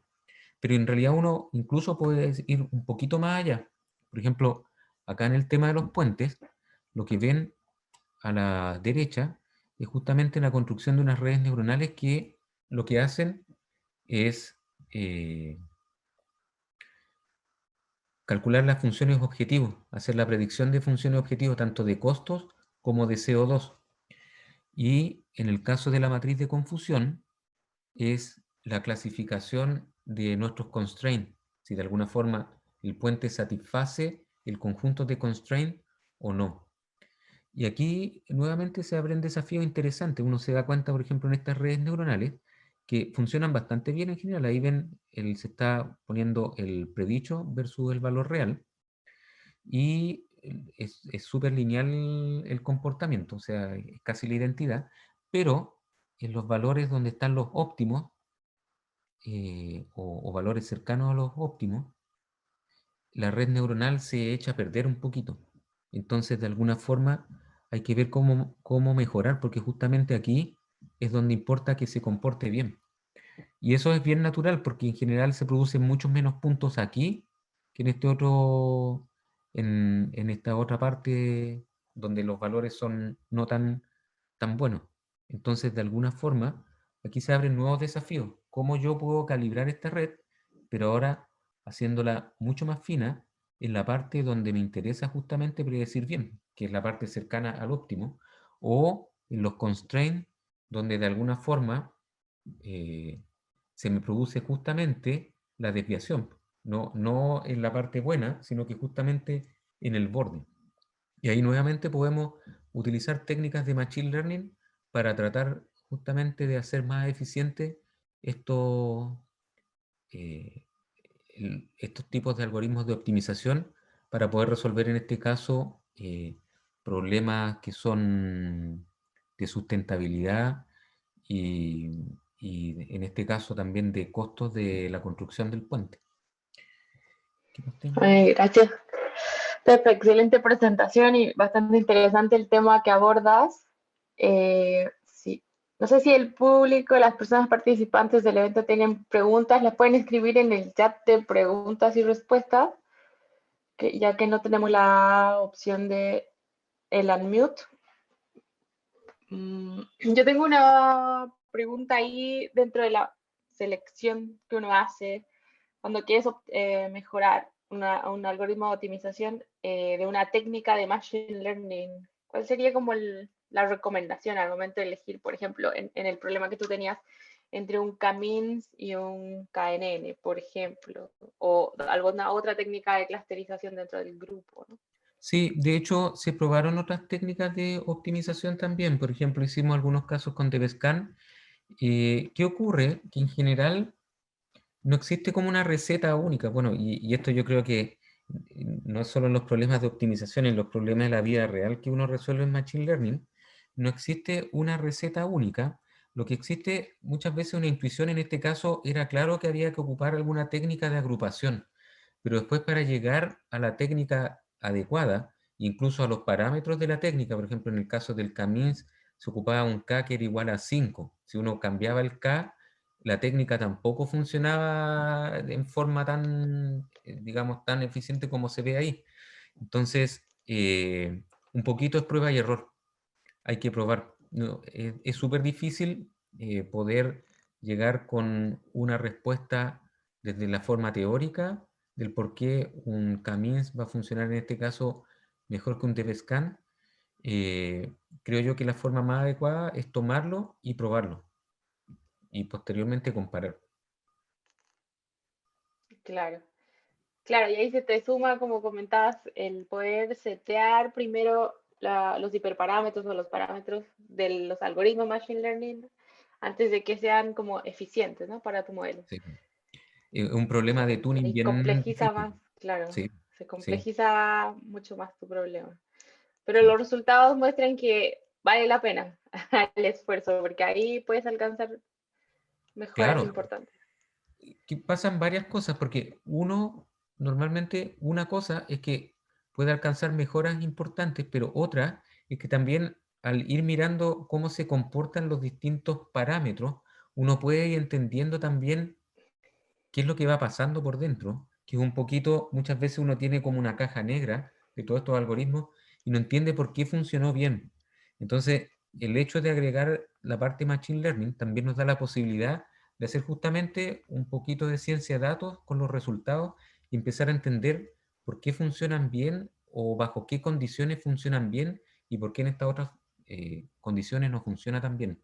Pero en realidad uno incluso puede ir un poquito más allá. Por ejemplo, acá en el tema de los puentes, lo que ven a la derecha es justamente la construcción de unas redes neuronales que lo que hacen es calcular las funciones objetivos, hacer la predicción de funciones objetivos tanto de costos como de CO2. Y en el caso de la matriz de confusión, es la clasificación de nuestros constraints, si de alguna forma el puente satisface el conjunto de constraints o no. Y aquí nuevamente se abren desafíos interesantes. Uno se da cuenta, por ejemplo, en estas redes neuronales, que funcionan bastante bien en general. Ahí ven, se está poniendo el predicho versus el valor real. Y es súper lineal el comportamiento, o sea, es casi la identidad. Pero en los valores donde están los óptimos, o valores cercanos a los óptimos, la red neuronal se echa a perder un poquito. Entonces, de alguna forma, hay que ver cómo mejorar, porque justamente aquí es donde importa que se comporte bien. Y eso es bien natural, porque en general se producen muchos menos puntos aquí que en este otro, en esta otra parte donde los valores son no tan buenos. Entonces, de alguna forma, aquí se abren nuevos desafíos. ¿Cómo yo puedo calibrar esta red, pero ahora haciéndola mucho más fina en la parte donde me interesa justamente predecir bien, que es la parte cercana al óptimo, o en los constraints, donde de alguna forma se me produce justamente la desviación, no en la parte buena, sino que justamente en el borde. Y ahí nuevamente podemos utilizar técnicas de Machine Learning para tratar justamente de hacer más eficiente estos, eh, estos tipos de algoritmos de optimización para poder resolver en este caso problemas que son de sustentabilidad y en este caso también de costos de la construcción del puente. ¿Qué más tengo? Gracias, Pepe. Excelente presentación y bastante interesante el tema que abordas. Sí. No sé si el público, las personas participantes del evento tienen preguntas, las pueden escribir en el chat de preguntas y respuestas, ya que no tenemos la opción de el unmute. Yo tengo una pregunta ahí dentro de la selección que uno hace cuando quieres mejorar un algoritmo de optimización de una técnica de Machine Learning. ¿Cuál sería como la recomendación al momento de elegir, por ejemplo, en el problema que tú tenías entre un K-means y un KNN, por ejemplo, o alguna otra técnica de clusterización dentro del grupo, ¿no? Sí, de hecho se probaron otras técnicas de optimización también. Por ejemplo, hicimos algunos casos con DBSCAN. ¿Qué ocurre? Que en general no existe como una receta única. Bueno, y esto yo creo que no es solo en los problemas de optimización, en los problemas de la vida real que uno resuelve en Machine Learning, no existe una receta única. Lo que existe muchas veces una intuición, en este caso era claro que había que ocupar alguna técnica de agrupación, pero después para llegar a la técnica adecuada, incluso a los parámetros de la técnica, por ejemplo en el caso del K-means se ocupaba un K que era igual a 5. Si uno cambiaba el K, la técnica tampoco funcionaba en forma tan, digamos, tan eficiente como se ve ahí. Entonces, un poquito es prueba y error. Hay que probar. No, es súper difícil poder llegar con una respuesta desde la forma teórica del por qué un K-means va a funcionar en este caso mejor que un DBSCAN. Creo yo que la forma más adecuada es tomarlo y probarlo y posteriormente comparar. Claro. Claro, y ahí se te suma, como comentabas, el poder setear primero los hiperparámetros o los parámetros de los algoritmos Machine Learning antes de que sean como eficientes, ¿no? Para tu modelo. Sí. Un problema de Y tuning ahí bien complejiza difícil. más, claro, Sí, se sí, complejiza mucho más tu problema. Pero sí. los resultados muestran que vale la pena el esfuerzo, porque ahí puedes alcanzar mejoras Claro, importantes. que pasan varias cosas, porque normalmente una cosa es que puede alcanzar mejoras importantes, pero otra es que también al ir mirando cómo se comportan los distintos parámetros, uno puede ir entendiendo también qué es lo que va pasando por dentro, que es un poquito, muchas veces uno tiene como una caja negra de todos estos algoritmos y no entiende por qué funcionó bien. Entonces, el hecho de agregar la parte Machine Learning también nos da la posibilidad de hacer justamente un poquito de ciencia de datos con los resultados y empezar a entender por qué funcionan bien o bajo qué condiciones funcionan bien y por qué en estas otras condiciones no funciona tan bien.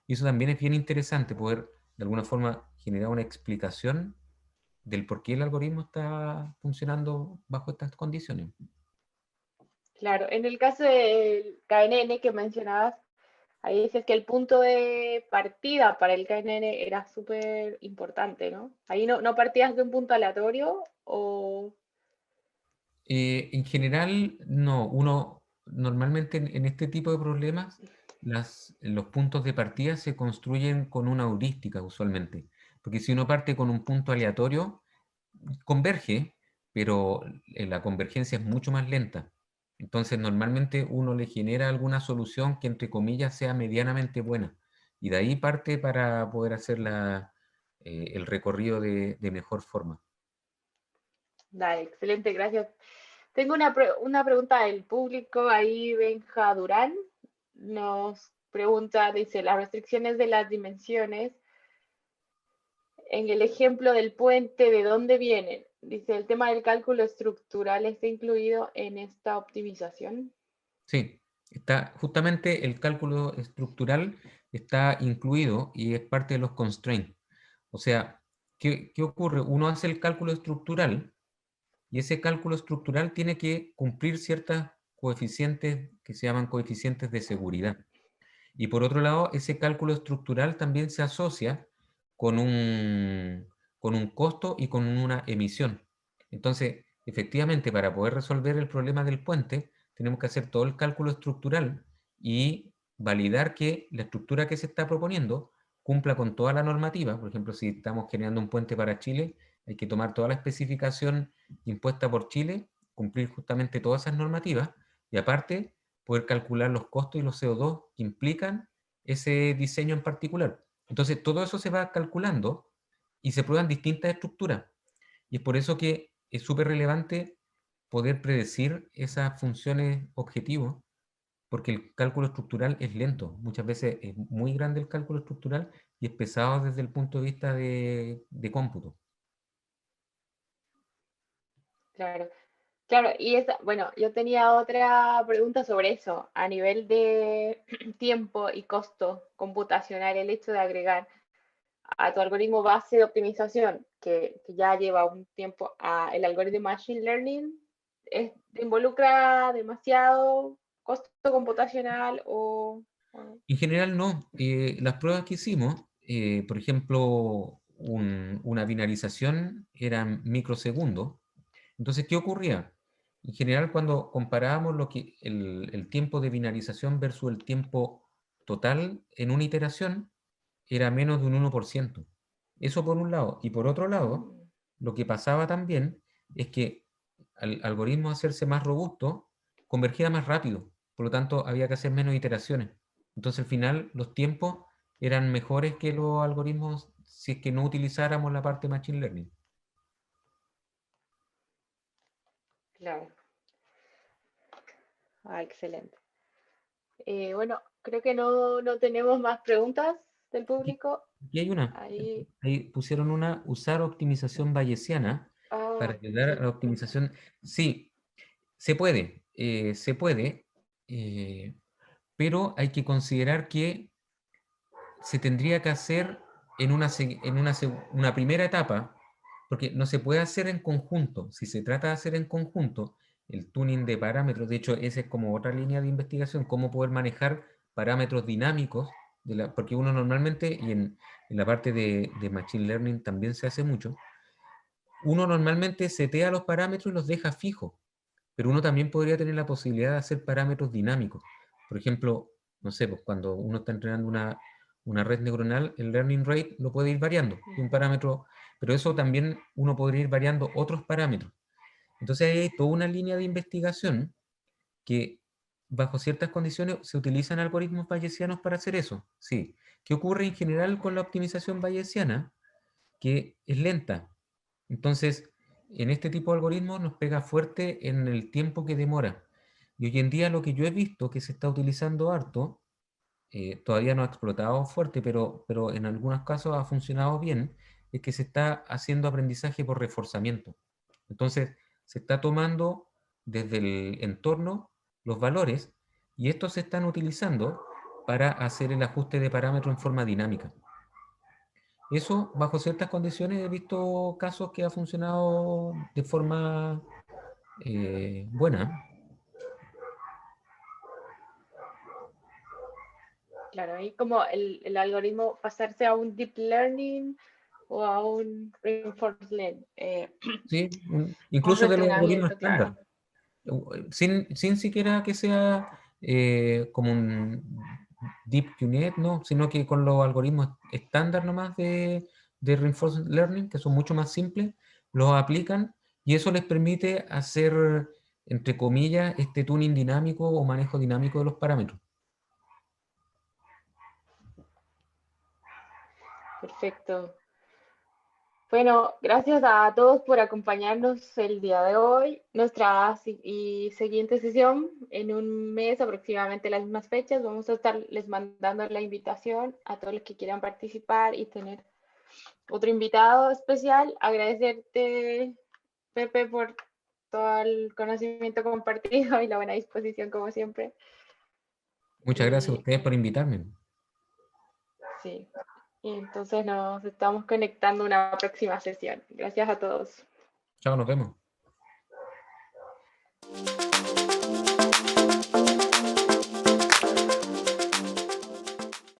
Y eso también es bien interesante, poder de alguna forma generar una explicación del por qué el algoritmo está funcionando bajo estas condiciones. Claro, en el caso del KNN que mencionabas, ahí dices que el punto de partida para el KNN era súper importante, ¿no? Ahí no partías de un punto aleatorio o... En general, no. Uno normalmente en este tipo de problemas, los puntos de partida se construyen con una heurística usualmente. Porque si uno parte con un punto aleatorio, converge, pero la convergencia es mucho más lenta. Entonces, normalmente uno le genera alguna solución que, entre comillas, sea medianamente buena. Y de ahí parte para poder hacer el recorrido de mejor forma. Dale, excelente, gracias. Tengo una pregunta del público, ahí Benja Durán nos pregunta, dice, las restricciones de las dimensiones, en el ejemplo del puente, ¿de dónde vienen? Dice, el tema del cálculo estructural está incluido en esta optimización. Sí, está justamente el cálculo estructural está incluido y es parte de los constraints. O sea, ¿qué ocurre? Uno hace el cálculo estructural y ese cálculo estructural tiene que cumplir ciertos coeficientes que se llaman coeficientes de seguridad. Y por otro lado, ese cálculo estructural también se asocia con con un costo y con una emisión. Entonces, efectivamente, para poder resolver el problema del puente, tenemos que hacer todo el cálculo estructural y validar que la estructura que se está proponiendo cumpla con toda la normativa. Por ejemplo, si estamos generando un puente para Chile, hay que tomar toda la especificación impuesta por Chile, cumplir justamente todas esas normativas y aparte poder calcular los costos y los CO2 que implican ese diseño en particular. Entonces, todo eso se va calculando y se prueban distintas estructuras. Y es por eso que es súper relevante poder predecir esas funciones objetivos, porque el cálculo estructural es lento. Muchas veces es muy grande el cálculo estructural y es pesado desde el punto de vista de cómputo. Claro, claro, y esa, bueno, yo tenía otra pregunta sobre eso, a nivel de tiempo y costo computacional, el hecho de agregar a tu algoritmo base de optimización, que ya lleva un tiempo, a el algoritmo Machine Learning, involucra demasiado costo computacional o... En general no. Las pruebas que hicimos, por ejemplo, una binarización eran microsegundos. Entonces, ¿qué ocurría? En general, cuando comparábamos el tiempo de binarización versus el tiempo total en una iteración, era menos de un 1%. Eso por un lado. Y por otro lado, Mm, lo que pasaba también es que al algoritmo hacerse más robusto, convergía más rápido. Por lo tanto, había que hacer menos iteraciones. Entonces, al final, los tiempos eran mejores que los algoritmos si es que no utilizáramos la parte Machine Learning. claro, excelente. Bueno, creo que no tenemos más preguntas del Aquí, público. aquí hay una. Ahí, Ahí pusieron una, usar optimización bayesiana para ayudar a sí. la optimización. Sí, se puede, eh, pero hay que considerar que se tendría que hacer en una primera etapa, porque no se puede hacer en conjunto. Si se trata de hacer en conjunto el tuning de parámetros, de hecho, esa es como otra línea de investigación, cómo poder manejar parámetros dinámicos, porque uno normalmente, y en la parte de Machine Learning también se hace mucho, uno normalmente setea los parámetros y los deja fijos, pero uno también podría tener la posibilidad de hacer parámetros dinámicos. Por ejemplo, no sé, pues cuando uno está entrenando una red neuronal, el learning rate lo puede ir variando, de un parámetro, pero eso también uno podría ir variando otros parámetros. Entonces hay toda una línea de investigación que bajo ciertas condiciones se utilizan algoritmos bayesianos para hacer eso. Sí. ¿Qué ocurre en general con la optimización bayesiana? Que es lenta. Entonces, en este tipo de algoritmos nos pega fuerte en el tiempo que demora. Y hoy en día lo que yo he visto que se está utilizando harto, todavía no ha explotado fuerte, pero en algunos casos ha funcionado bien, es que se está haciendo aprendizaje por reforzamiento. Entonces, se está tomando desde el entorno los valores y estos se están utilizando para hacer el ajuste de parámetros en forma dinámica. Eso, bajo ciertas condiciones, he visto casos que ha funcionado de forma buena. Claro, ahí como el algoritmo pasarse a un deep learning o a un reinforcement learning, ¿Sí? un Incluso de los algoritmos entrenamiento, estándar, claro. sin siquiera que sea como un DeepQNet, no, sino que con los algoritmos estándar nomás de Reinforcement Learning, que son mucho más simples, los aplican y eso les permite hacer, entre comillas, este tuning dinámico o manejo dinámico de los parámetros. Perfecto. Bueno, gracias a todos por acompañarnos el día de hoy. Nuestra siguiente sesión en un mes, aproximadamente las mismas fechas, vamos a estar les mandando la invitación a todos los que quieran participar y tener otro invitado especial. Agradecerte, Pepe, por todo el conocimiento compartido y la buena disposición como siempre. Muchas gracias a Y ustedes por invitarme. sí, y entonces nos estamos conectando a una próxima sesión. Gracias a todos. Chao, nos vemos.